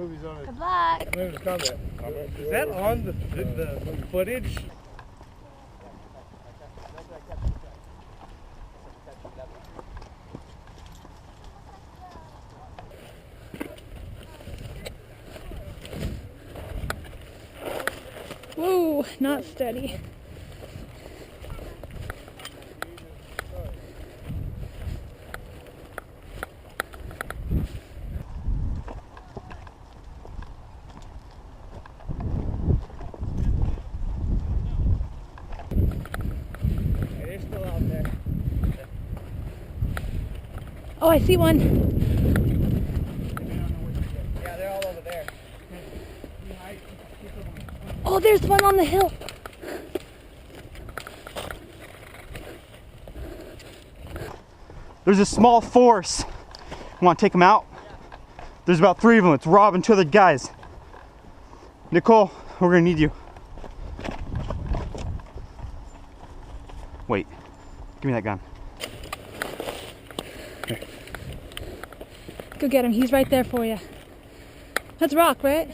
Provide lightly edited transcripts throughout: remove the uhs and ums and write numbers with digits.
movie's on it. Good luck. Movie's comment. Is that on the footage? Whoa, not steady. They're still out there. Oh, I see one. Yeah, they're all over there. Oh, there's one on the hill. There's a small force. You want to take them out? There's about 3 of them. It's Rob and 2 other guys. Nicole, we're gonna need you. Wait, give me that gun. Here. Go get him. He's right there for you. That's Rock, right?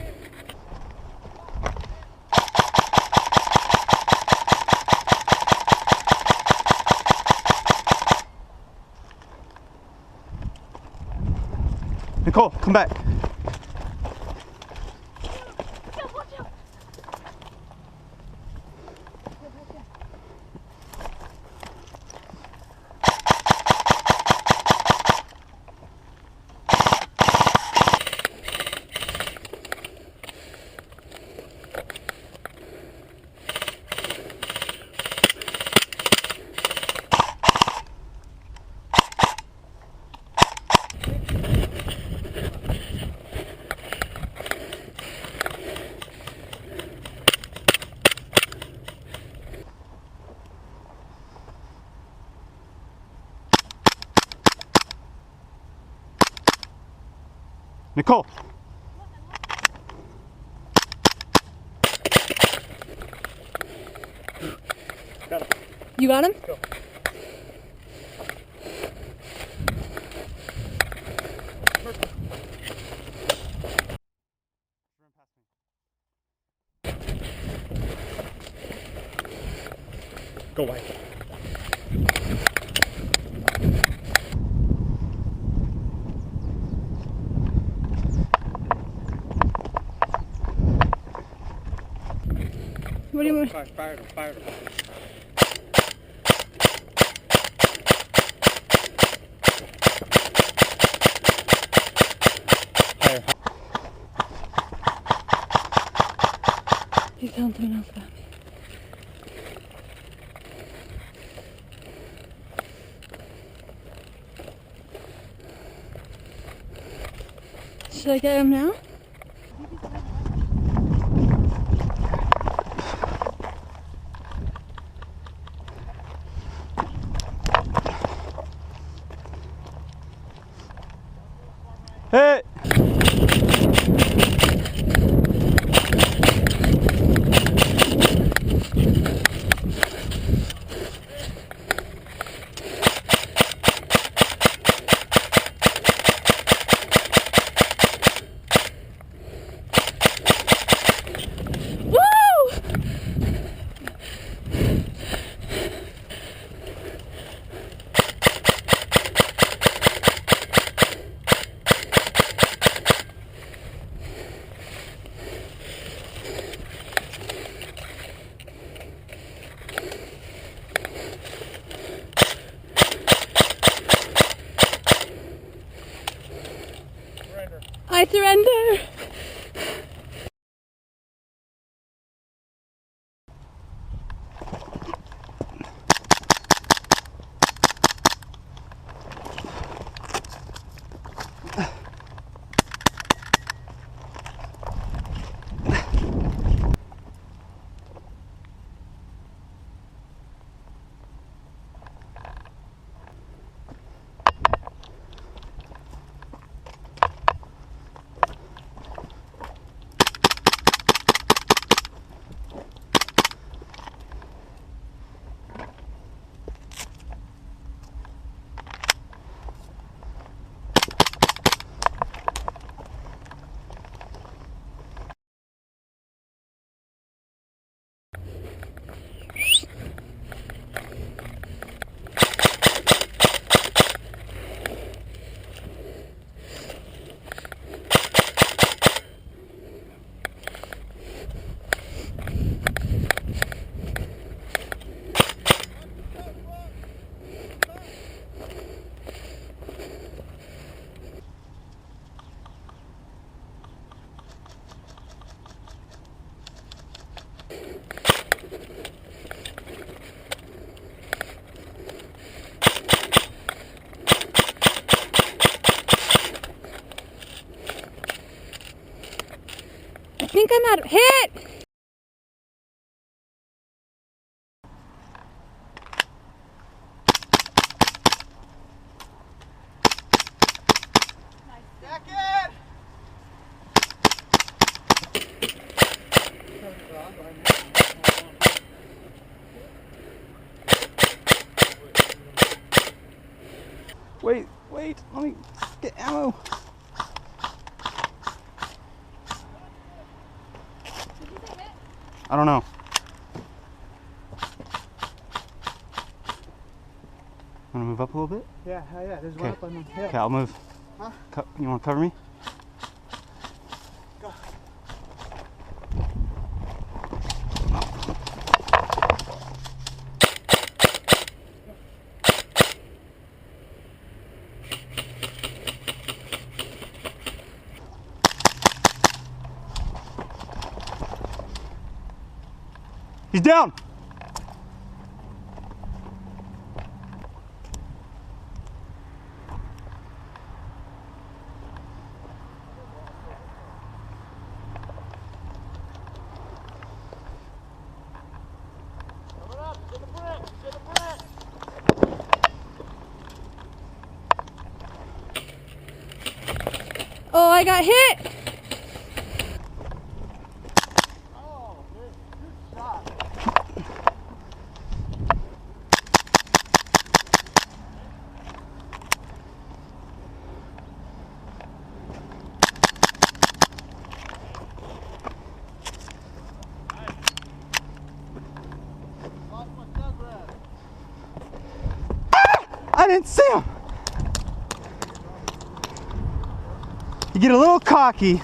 Nicole, come back. Nicole. Got him. You got him? Go. Go away. What do you want? Fire him. He's telling someone else about me. Should I get him now? Hey! I surrender. I think I'm out of hit. Wait, let me get ammo. I don't know. Want to move up a little bit? Yeah, there's one up on the hill. Okay, I'll move. Huh? You want to cover me? Go. He's down! Oh, I got hit. Oh, good shot. I didn't see him! You get a little cocky.